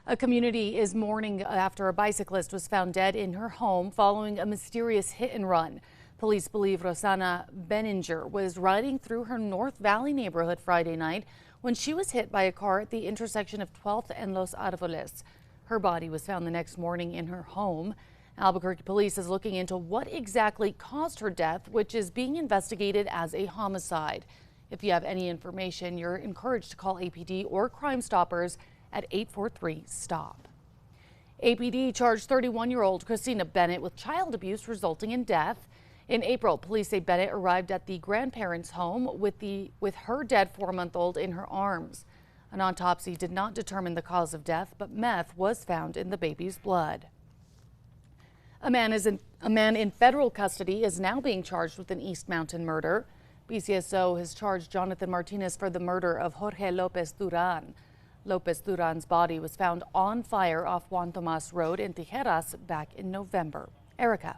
A community is mourning after a bicyclist was found dead in her home following a mysterious hit and run. Police believe Rosana Benninger was riding through her North Valley neighborhood Friday night when she was hit by a car at the intersection of 12th and Los Arboles. Her body was found the next morning in her home. Albuquerque police is looking into what exactly caused her death, which is being investigated as a homicide. If you have any information, you're encouraged to call APD or Crime Stoppers at 843-STOP. APD charged 31-year-old Christina Bennett with child abuse resulting in death. In April, police say Bennett arrived at the grandparents' home with her dead 4-month-old in her arms. An autopsy did not determine the cause of death, but meth was found in the baby's blood. A man in federal custody is now being charged with an East Mountain murder. BCSO has charged Jonathan Martinez for the murder of Jorge Lopez Duran. Lopez Duran's body was found on fire off Juan Tomas Road in Tijeras back in November. Erica.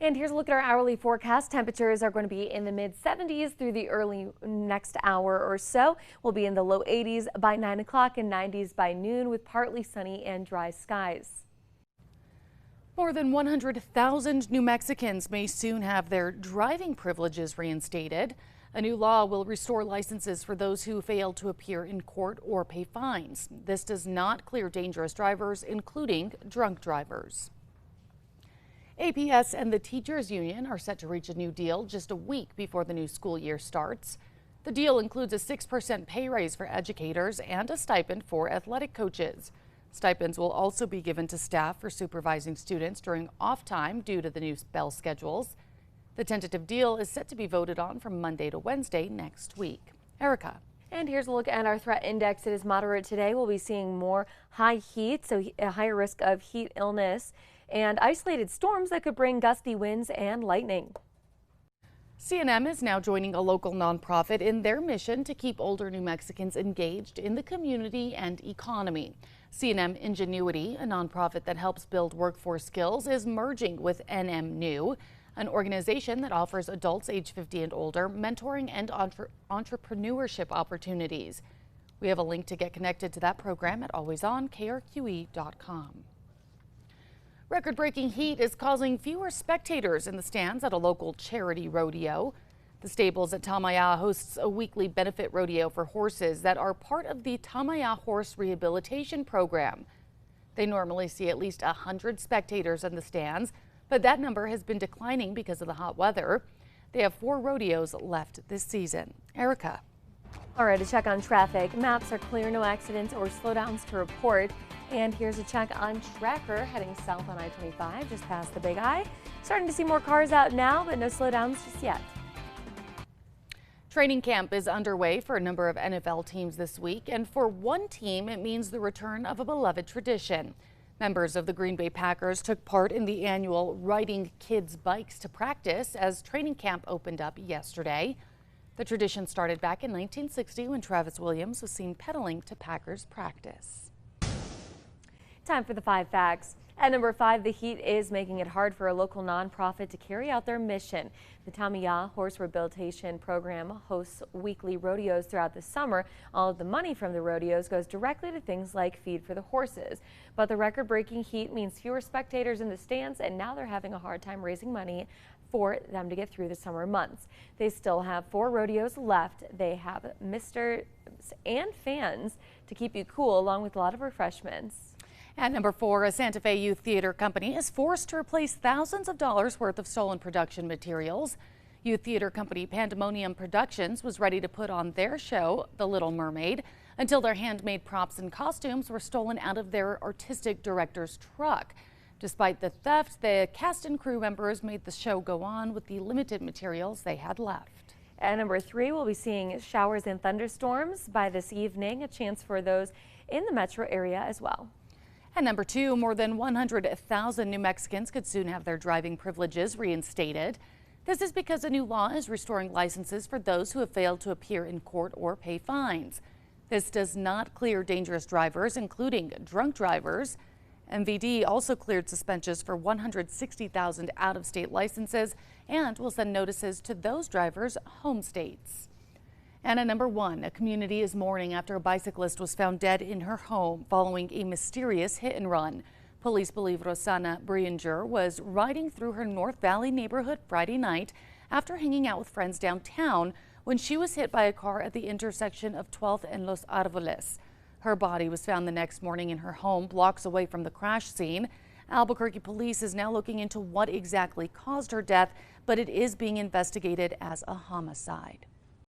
And here's a look at our hourly forecast. Temperatures are going to be in the mid-70s through the early next hour or so. We'll be in the low 80s by 9 o'clock and 90s by noon with partly sunny and dry skies. More than 100,000 New Mexicans may soon have their driving privileges reinstated. A new law will restore licenses for those who fail to appear in court or pay fines. This does not clear dangerous drivers, including drunk drivers. APS and the Teachers Union are set to reach a new deal just a week before the new school year starts. The deal includes a 6% pay raise for educators and a stipend for athletic coaches. Stipends will also be given to staff for supervising students during off time due to the new bell schedules. The tentative deal is set to be voted on from Monday to Wednesday next week. Erica. And here's a look at our threat index. It is moderate today. We'll be seeing more high heat, so a higher risk of heat illness and isolated storms that could bring gusty winds and lightning. CNM is now joining a local nonprofit in their mission to keep older New Mexicans engaged in the community and economy. CNM Ingenuity, a nonprofit that helps build workforce skills, is merging with NM New, an organization that offers adults age 50 and older mentoring and entrepreneurship opportunities. We have a link to get connected to that program at alwaysonkRQE.com. Record-breaking heat is causing fewer spectators in the stands at a local charity rodeo. The stables at Tamaya hosts a weekly benefit rodeo for horses that are part of the Tamaya Horse Rehabilitation Program. They normally see at least 100 spectators in the stands, but that number has been declining because of the hot weather. They have 4 rodeos left this season. Erica. All right, a check on traffic. Maps are clear, no accidents or slowdowns to report. And here's a check on Tracker heading south on I-25 just past the Big I. Starting to see more cars out now, but no slowdowns just yet. Training camp is underway for a number of NFL teams this week, and for one team, it means the return of a beloved tradition. Members of the Green Bay Packers took part in the annual Riding Kids Bikes to Practice as training camp opened up yesterday. The tradition started back in 1960 when Travis Williams was seen pedaling to Packers practice. Time for the 5 facts. At number 5, the heat is making it hard for a local nonprofit to carry out their mission. The Tamaya Horse Rehabilitation Program hosts weekly rodeos throughout the summer. All of the money from the rodeos goes directly to things like feed for the horses. But the record-breaking heat means fewer spectators in the stands, and now they're having a hard time raising money for them to get through the summer months. They still have 4 rodeos left. They have misters and fans to keep you cool, along with a lot of refreshments. At number 4, a Santa Fe youth theater company is forced to replace thousands of dollars worth of stolen production materials. Youth theater company Pandemonium Productions was ready to put on their show, The Little Mermaid, until their handmade props and costumes were stolen out of their artistic director's truck. Despite the theft, the cast and crew members made the show go on with the limited materials they had left. At number 3, we'll be seeing showers and thunderstorms by this evening, a chance for those in the metro area as well. At number 2, more than 100,000 New Mexicans could soon have their driving privileges reinstated. This is because a new law is restoring licenses for those who have failed to appear in court or pay fines. This does not clear dangerous drivers, including drunk drivers. MVD also cleared suspensions for 160,000 out-of-state licenses and will send notices to those drivers' home states. And at number 1, a community is mourning after a bicyclist was found dead in her home following a mysterious hit and run. Police believe Rosanna Brianger was riding through her North Valley neighborhood Friday night after hanging out with friends downtown when she was hit by a car at the intersection of 12th and Los Arboles. Her body was found the next morning in her home, blocks away from the crash scene. Albuquerque police is now looking into what exactly caused her death, but it is being investigated as a homicide.